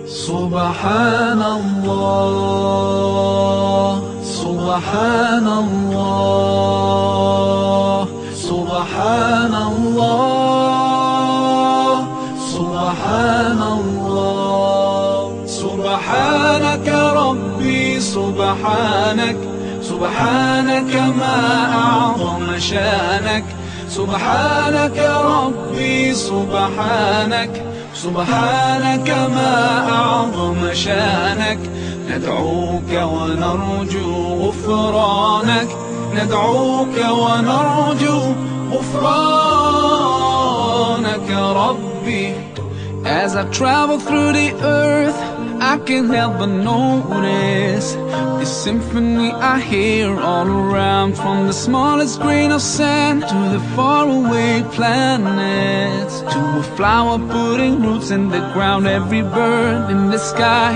سبحان الله سبحان الله سبحان الله سبحان الله سبحانك ربي سبحانك سبحانك ما أعظم شانك سبحانك ربي سبحانك سبحانك ما أعظم شانك ندعوك ونرجو غفرانك ندعوك ونرجو غفرانك ربي. As I travel through the earth, I can't help but notice the symphony I hear all around, from the smallest grain of sand to the faraway planets, to a flower putting roots in the ground, every bird in the sky.